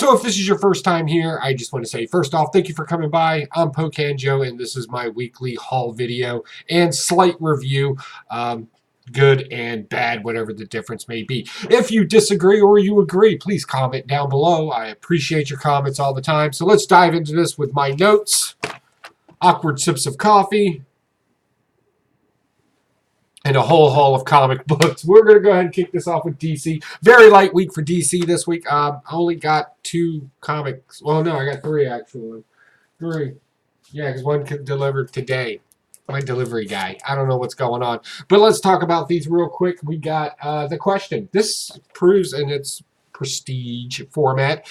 So if this is your first time here, I just want to say, first off, thank you for coming by. I'm Pocanjo, and this is my weekly haul video and slight review. Good and bad, whatever the difference may be. If you disagree or you agree, please comment down below. I appreciate your comments all the time. So let's dive into this with my notes, awkward sips of coffee, and a whole haul of comic books. We're going to go ahead and kick this off with DC. Very light week for DC this week. I only got 2 comics. Well, no, I got 3 actually. 3. Yeah, because one delivered today. My delivery guy. I don't know what's going on. But let's talk about these real quick. We got The Question. This proves in its prestige format.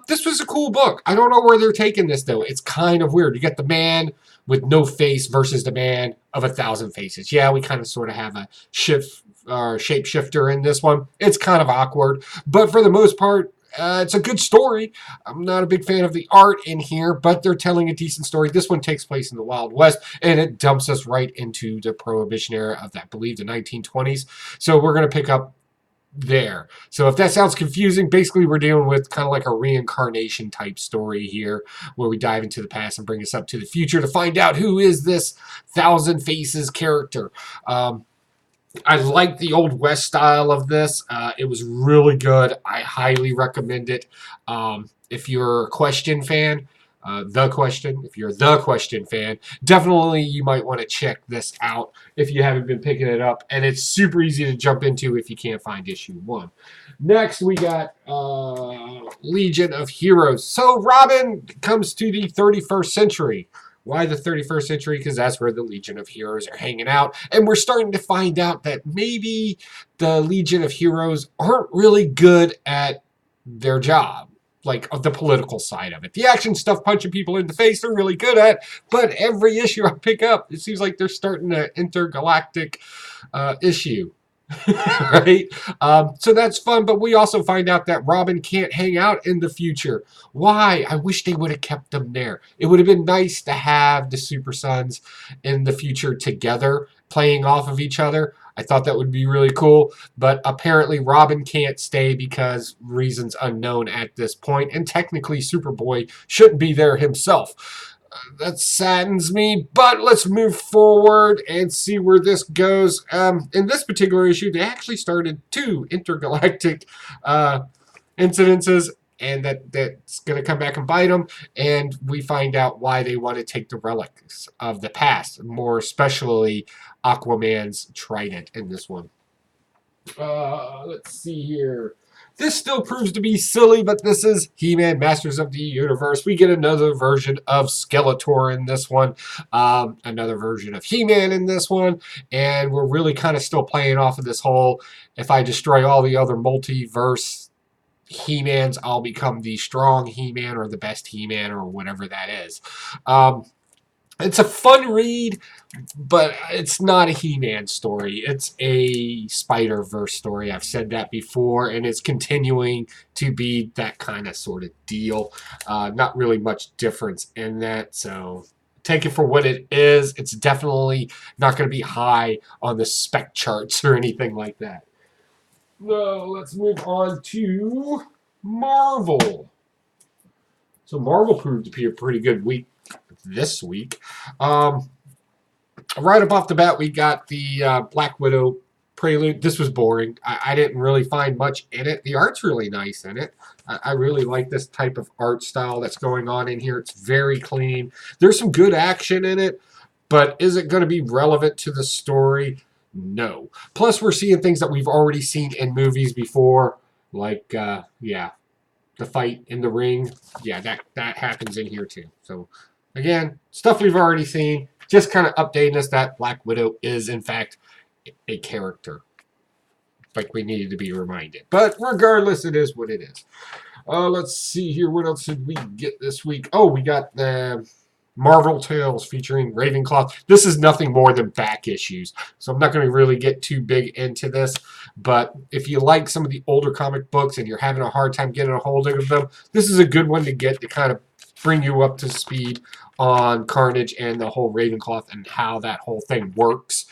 This was a cool book. I don't know where they're taking this, though. It's kind of weird. You get the man with no face versus the man of 1,000 faces. Yeah, we kind of sort of have a shapeshifter in this one. It's kind of awkward. But for the most part, it's a good story. I'm not a big fan of the art in here, but they're telling a decent story. This one takes place in the Wild West, and it dumps us right into the Prohibition era of, I believe, the 1920s. So we're going to pick up there. So if that sounds confusing, basically we're dealing with kind of like a reincarnation type story here, where we dive into the past and bring us up to the future to find out who is this Thousand Faces character. I like the Old West style of this. It was really good. I highly recommend it. If you're a Question fan, if you're the Question fan, definitely you might want to check this out if you haven't been picking it up. And it's super easy to jump into if you can't find issue 1. Next, we got Legion of Heroes. So Robin comes to the 31st century. Why the 31st century? Because that's where the Legion of Heroes are hanging out. And we're starting to find out that maybe the Legion of Heroes aren't really good at their job. Like, of the political side of it. The action stuff, punching people in the face, they're really good at. But every issue I pick up, it seems like they're starting an intergalactic issue. Right? So that's fun, but we also find out that Robin can't hang out in the future. Why? I wish they would have kept them there. It would have been nice to have the Super Sons in the future together, playing off of each other. I thought that would be really cool, but apparently Robin can't stay because reasons unknown at this point, and technically Superboy shouldn't be there himself. That saddens me, but let's move forward and see where this goes. In this particular issue, they actually started 2 intergalactic incidences, and that's going to come back and bite them, and we find out why they want to take the relics of the past, more especially Aquaman's trident in this one. Let's see here. This still proves to be silly, but this is He-Man Masters of the Universe. We get another version of Skeletor in this one, another version of He-Man in this one, and we're really kind of still playing off of this whole, if I destroy all the other multiverse He-Mans, I'll become the strong He-Man or the best He-Man or whatever that is. It's a fun read, but it's not a He-Man story. It's a Spider-Verse story. I've said that before, and it's continuing to be that kind of sort of deal. Not really much difference in that, so take it for what it is. It's definitely not going to be high on the spec charts or anything like that. No, let's move on to Marvel. So Marvel proved to be a pretty good week this week. Right up off the bat, we got the Black Widow prelude. This was boring. I didn't really find much in it. The art's really nice in it. I really like this type of art style that's going on in here. It's very clean. There's some good action in it, but is it going to be relevant to the story? No. Plus, we're seeing things that we've already seen in movies before, like, yeah, the fight in the ring. Yeah, that happens in here too. So, again, stuff we've already seen, just kind of updating us that Black Widow is, in fact, a character. Like we needed to be reminded. But regardless, it is what it is. Let's see here. What else did we get this week? Oh, we got the Marvel Tales featuring Ravenclaw. This is nothing more than back issues, so I'm not going to really get too big into this. But if you like some of the older comic books and you're having a hard time getting a hold of them, this is a good one to get to kind of bring you up to speed on Carnage and the whole Ravenclaw and how that whole thing works.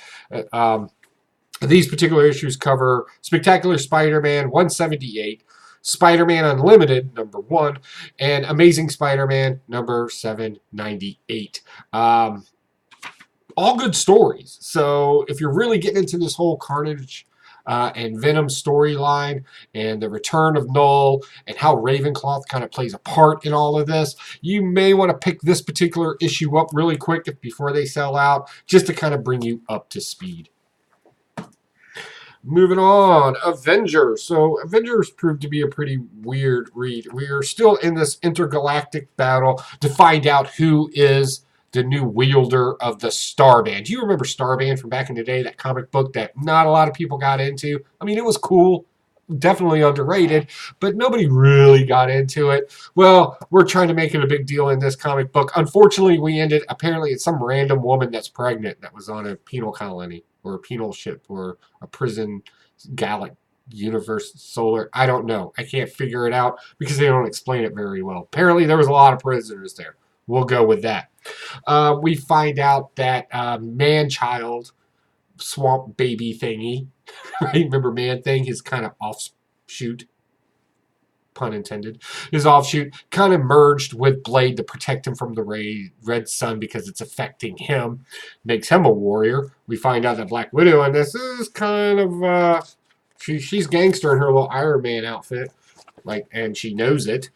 These particular issues cover Spectacular Spider-Man 178, Spider-Man Unlimited, number 1, and Amazing Spider-Man, number 798. All good stories. So if you're really getting into this whole Carnage and Venom storyline and the return of Null and how Ravenclaw kind of plays a part in all of this, you may want to pick this particular issue up really quick before they sell out, just to kind of bring you up to speed. Moving on, Avengers. So Avengers proved to be a pretty weird read. We are still in this intergalactic battle to find out who is the new wielder of the Starband. Do you remember Starband from back in the day, that comic book that not a lot of people got into? I mean, it was cool, definitely underrated, but nobody really got into it. Well, we're trying to make it a big deal in this comic book. Unfortunately, apparently it's some random woman that's pregnant that was on a penal colony or a penal ship or a prison Gallic universe solar. I don't know. I can't figure it out because they don't explain it very well. Apparently there was a lot of prisoners there. We'll go with that. We find out that Man-Child swamp baby thingy, right? Remember Man-Thing, his kind of offshoot, pun intended, his offshoot kind of merged with Blade to protect him from the red sun because it's affecting him, makes him a warrior. We find out that Black Widow in this is kind of she's gangster in her little Iron Man outfit, and she knows it.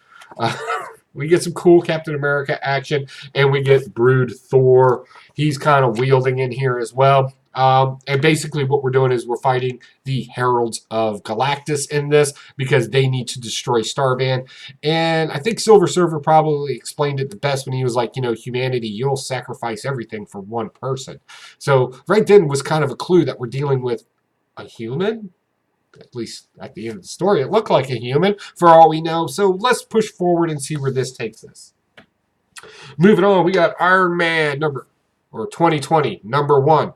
We get some cool Captain America action, and we get Brood Thor. He's kind of wielding in here as well. And basically what we're doing is we're fighting the Heralds of Galactus in this because they need to destroy Starband. And I think Silver Surfer probably explained it the best when he was like, humanity, you'll sacrifice everything for one person. So right then was kind of a clue that we're dealing with a human. At least at the end of the story, it looked like a human for all we know. So let's push forward and see where this takes us. Moving on, we got Iron Man 2020, number 1.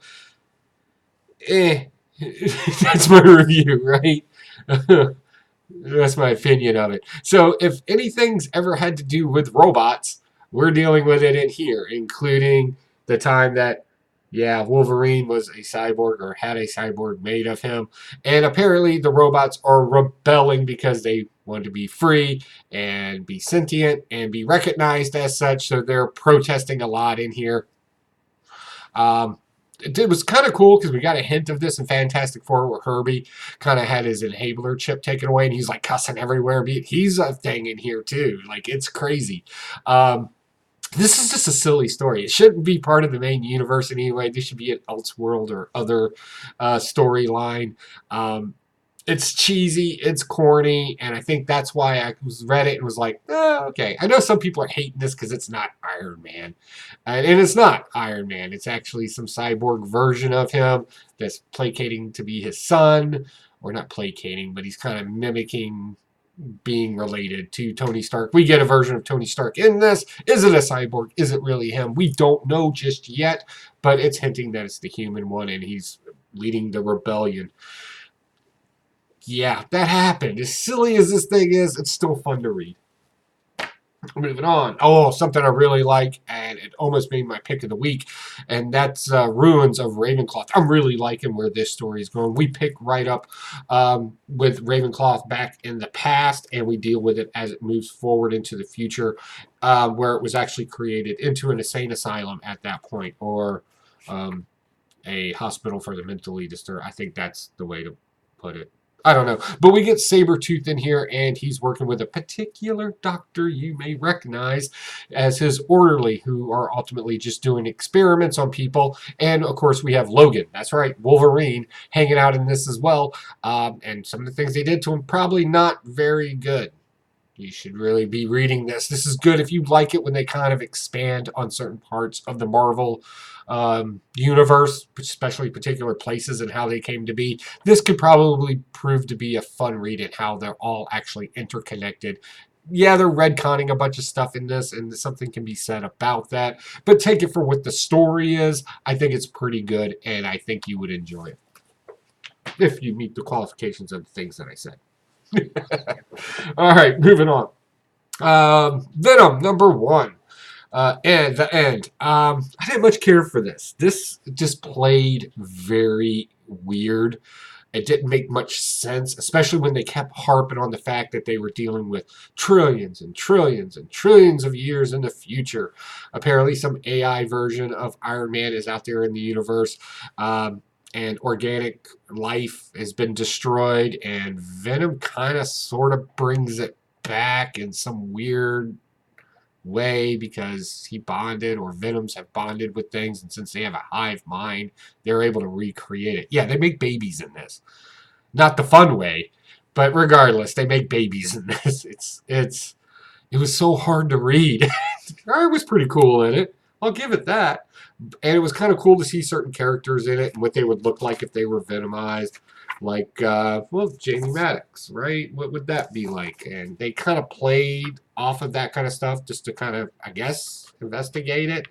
That's my review, right? That's my opinion of it. So if anything's ever had to do with robots, we're dealing with it in here, including the time that Wolverine was a cyborg or had a cyborg made of him. And apparently the robots are rebelling because they want to be free and be sentient and be recognized as such. So they're protesting a lot in here. It was kind of cool because we got a hint of this in Fantastic Four where Herbie kind of had his inhaler chip taken away and he's like cussing everywhere. He's a thing in here too. It's crazy. This is just a silly story. It shouldn't be part of the main universe anyway. This should be an Elseworld or other storyline. It's cheesy, it's corny, and I think that's why I read it and was like, okay. I know some people are hating this because it's not Iron Man. And it's not Iron Man. It's actually some cyborg version of him that's placating to be his son. Or not placating, but he's kind of mimicking being related to Tony Stark. We get a version of Tony Stark in this. Is it a cyborg? Is it really him? We don't know just yet, but it's hinting that it's the human one and he's leading the rebellion. Yeah, that happened. As silly as this thing is, it's still fun to read. Moving on. Oh, something I really like, and it almost made my pick of the week, and that's Ruins of Ravenclaw. I'm really liking where this story is going. We pick right up with Ravenclaw back in the past, and we deal with it as it moves forward into the future, where it was actually created into an insane asylum at that point, or a hospital for the mentally disturbed. I think that's the way to put it. I don't know. But we get Sabretooth in here, and he's working with a particular doctor you may recognize as his orderly, who are ultimately just doing experiments on people. And, of course, we have Logan. That's right, Wolverine, hanging out in this as well. And some of the things they did to him, probably not very good. You should really be reading this. This is good if you like it when they kind of expand on certain parts of the Marvel universe, especially particular places and how they came to be. This could probably prove to be a fun read and how they're all actually interconnected. Yeah, they're retconning a bunch of stuff in this, and something can be said about that. But take it for what the story is. I think it's pretty good, and I think you would enjoy it if you meet the qualifications of the things that I said. All right, moving on. Venom, number 1. And the end. I didn't much care for this. This just played very weird. It didn't make much sense, especially when they kept harping on the fact that they were dealing with trillions and trillions and trillions of years in the future. Apparently, some AI version of Iron Man is out there in the universe, and organic life has been destroyed, and Venom kind of sort of brings it back in some weird way because he bonded, or Venoms have bonded with things, and since they have a hive mind, they're able to recreate it. Yeah, they make babies in this, not the fun way, but regardless, they make babies in this. It was so hard to read. It was pretty cool in it. I'll give it that. And it was kind of cool to see certain characters in it and what they would look like if they were venomized. Like, well, Jamie Maddox, right? What would that be like? And they kind of played off of that kind of stuff just to kind of, I guess, investigate it.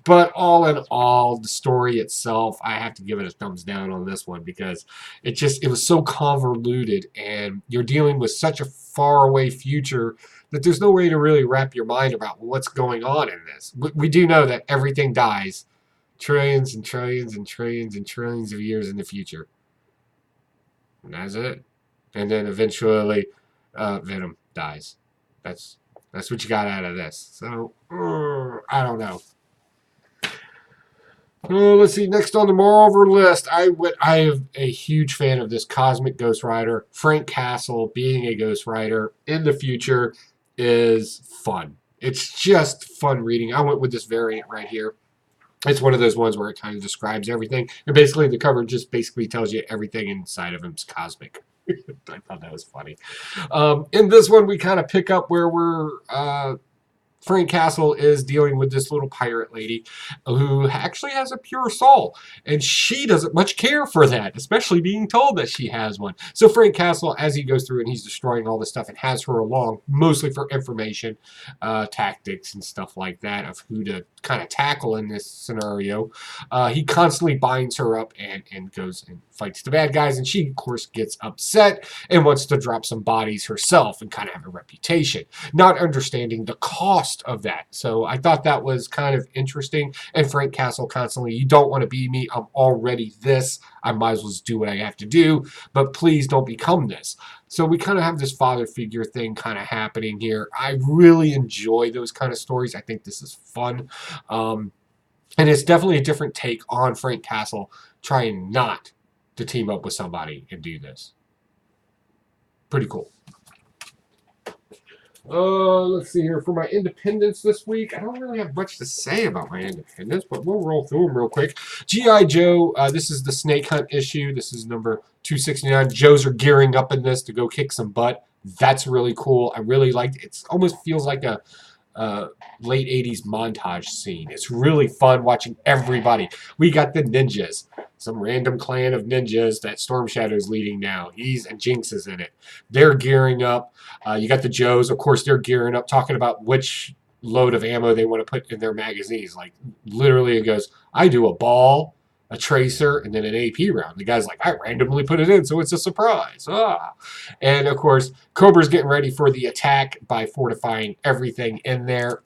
But all in all, the story itself, I have to give it a thumbs down on this one because it was so convoluted, and you're dealing with such a far away future that there's no way to really wrap your mind about what's going on in this. We do know that everything dies trillions and trillions and trillions and trillions of years in the future. And that's it. And then eventually Venom dies. That's what you got out of this. So, I don't know. Let's see. Next on the moreover list, I am a huge fan of this Cosmic Ghost Rider. Frank Castle being a Ghost Rider in the future is fun. It's just fun reading. I went with this variant right here. It's one of those ones where it kind of describes everything. And basically, the cover just basically tells you everything inside of him is cosmic. I thought that was funny. In this one, we kind of pick up where Frank Castle is dealing with this little pirate lady who actually has a pure soul, and she doesn't much care for that, especially being told that she has one. So Frank Castle, as he goes through and he's destroying all this stuff and has her along, mostly for information, tactics and stuff like that of who to kind of tackle in this scenario, he constantly binds her up and goes and fights the bad guys, and she, of course, gets upset and wants to drop some bodies herself and kind of have a reputation, not understanding the cost of that. So I thought that was kind of interesting. And Frank Castle constantly, you don't want to be me. I'm already this. I might as well just do what I have to do, but please don't become this. So we kind of have this father figure thing kind of happening here. I really enjoy those kind of stories. I think this is fun. And it's definitely a different take on Frank Castle trying not to team up with somebody and do this. Pretty cool. Let's see here. For my independence this week, I don't really have much to say about my independence, but we'll roll through them real quick. G.I. Joe, this is the Snake Hunt issue. This is number 269. Joes are gearing up in this to go kick some butt. That's really cool. I really liked it. It almost feels like a late 80s montage scene. It's really fun watching everybody. We got the ninjas, some random clan of ninjas that Storm Shadow's leading now. And Jinx is in it. They're gearing up. You got the Joes, of course, they're gearing up, talking about which load of ammo they want to put in their magazines. Like, literally, it goes, I do a ball, a tracer, and then an AP round. The guy's like, I randomly put it in, so it's a surprise. And, of course, Cobra's getting ready for the attack by fortifying everything in there.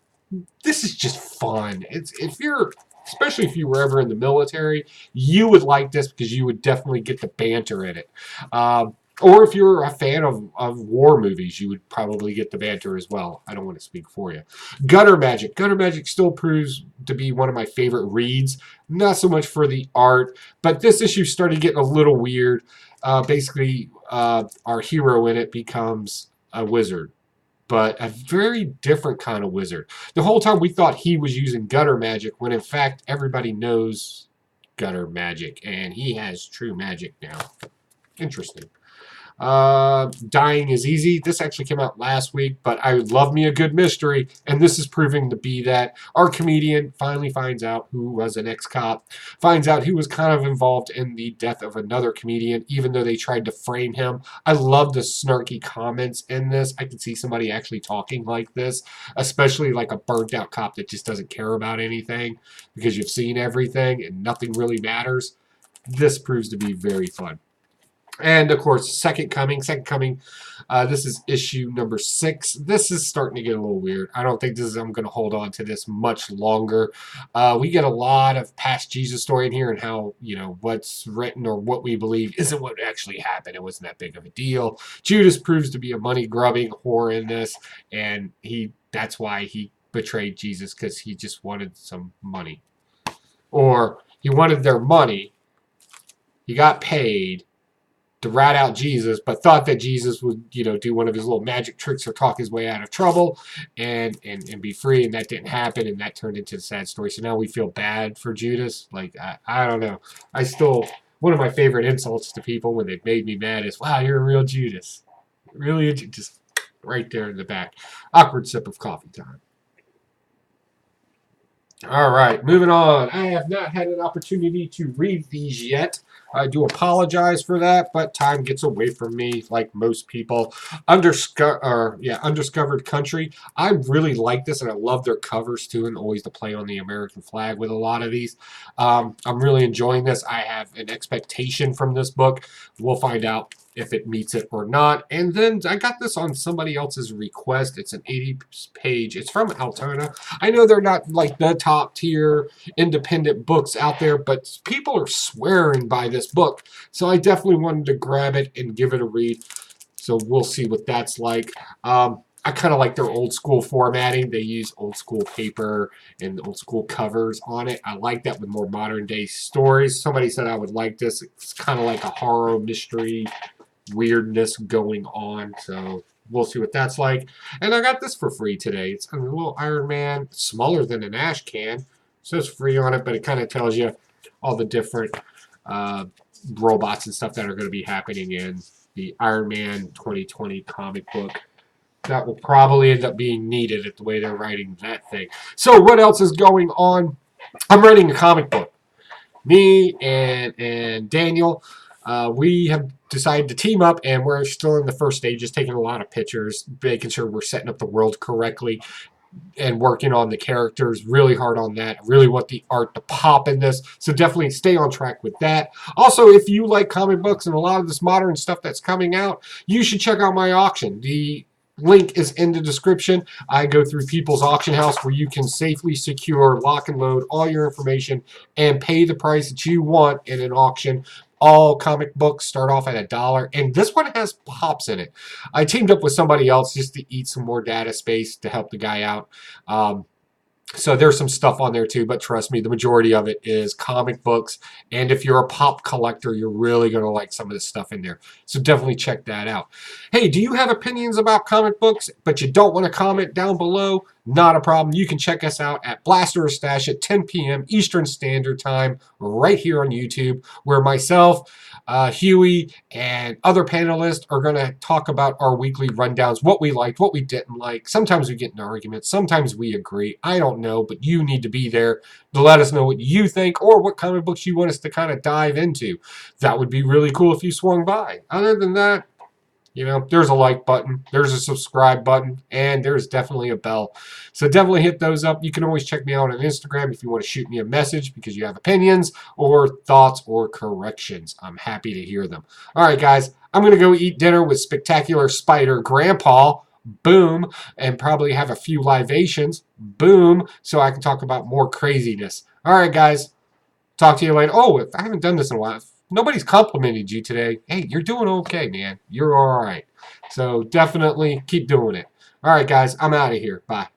This is just fun. Especially if you were ever in the military, you would like this because you would definitely get the banter in it. Or if you're a fan of war movies, you would probably get the banter as well. I don't want to speak for you. Gutter Magic. Gutter Magic still proves to be one of my favorite reads. Not so much for the art, but this issue started getting a little weird. Basically, our hero in it becomes a wizard, but a very different kind of wizard. The whole time we thought he was using gutter magic, when in fact everybody knows gutter magic, and he has true magic now. Interesting. Dying is Easy. This actually came out last week, but I love me a good mystery, and this is proving to be that. Our comedian finally finds out who was an ex-cop, finds out he was kind of involved in the death of another comedian, even though they tried to frame him. I love the snarky comments in this. I could see somebody actually talking like this, especially like a burnt-out cop that just doesn't care about anything because you've seen everything and nothing really matters. This proves to be very fun. And of course, Second Coming. Second Coming. This is issue number 6. This is starting to get a little weird. I don't think I'm going to hold on to this much longer. We get a lot of past Jesus story in here and how, what's written or what we believe isn't what actually happened. It wasn't that big of a deal. Judas proves to be a money grubbing whore in this, and that's why he betrayed Jesus, because he just wanted some money. Or he wanted their money. He got paid to rat out Jesus, but thought that Jesus would, do one of his little magic tricks or talk his way out of trouble and be free, and that didn't happen, and that turned into a sad story. So now we feel bad for Judas. Like, I don't know. One of my favorite insults to people when they've made me mad is, wow, you're a real Judas. Really, just right there in the back. Awkward sip of coffee time. All right, moving on. I have not had an opportunity to read these yet. I do apologize for that, but time gets away from me like most people. Undiscovered Country. I really like this, and I love their covers too, and always the play on the American flag with a lot of these. I'm really enjoying this. I have an expectation from this book. We'll find out if it meets it or not. And then I got this on somebody else's request. It's an 80-page. It's from Altona. I know they're not like the top tier independent books out there, but people are swearing by this book. So I definitely wanted to grab it and give it a read. So we'll see what that's like. I kind of like their old school formatting. They use old school paper and old school covers on it. I like that with more modern day stories. Somebody said I would like this. It's kind of like a horror mystery weirdness going on. So we'll see what that's like. And I got this for free today. It's a little Iron Man, smaller than an ash can. So it's free on it, but it kind of tells you all the different robots and stuff that are going to be happening in the Iron Man 2020 comic book. That will probably end up being needed at the way they're writing that thing. So what else is going on? I'm writing a comic book. Me and Daniel, we have decided to team up, and we're still in the first stages, taking a lot of pictures, making sure we're setting up the world correctly, and working on the characters really hard on that. I really want the art to pop in this, so definitely stay on track with that. Also, if you like comic books and a lot of this modern stuff that's coming out, you should check out my auction. The link is in the description. I go through People's Auction House, where you can safely secure, lock and load all your information and pay the price that you want in an auction. All comic books start off at $1, and this one has pops in it. I teamed up with somebody else just to eat some more data space to help the guy out. So there's some stuff on there too, but trust me, the majority of it is comic books. And if you're a pop collector, you're really going to like some of this stuff in there. So definitely check that out. Hey, do you have opinions about comic books, but you don't want to comment down below? Not a problem. You can check us out at Blaster or Stash at 10 p.m. Eastern Standard Time right here on YouTube, where myself, Huey, and other panelists are going to talk about our weekly rundowns, what we liked, what we didn't like. Sometimes we get in arguments. Sometimes we agree. I don't know, but you need to be there to let us know what you think or what comic books you want us to kind of dive into. That would be really cool if you swung by. Other than that, there's a like button, there's a subscribe button, and there's definitely a bell. So definitely hit those up. You can always check me out on Instagram if you want to shoot me a message because you have opinions or thoughts or corrections. I'm happy to hear them. All right, guys, I'm going to go eat dinner with Spectacular Spider Grandpa. Boom. And probably have a few libations. Boom. So I can talk about more craziness. All right, guys. Talk to you later. Oh, if I haven't done this in a while. Nobody's complimented you today. Hey, you're doing okay, man. You're all right. So definitely keep doing it. All right, guys, I'm out of here. Bye.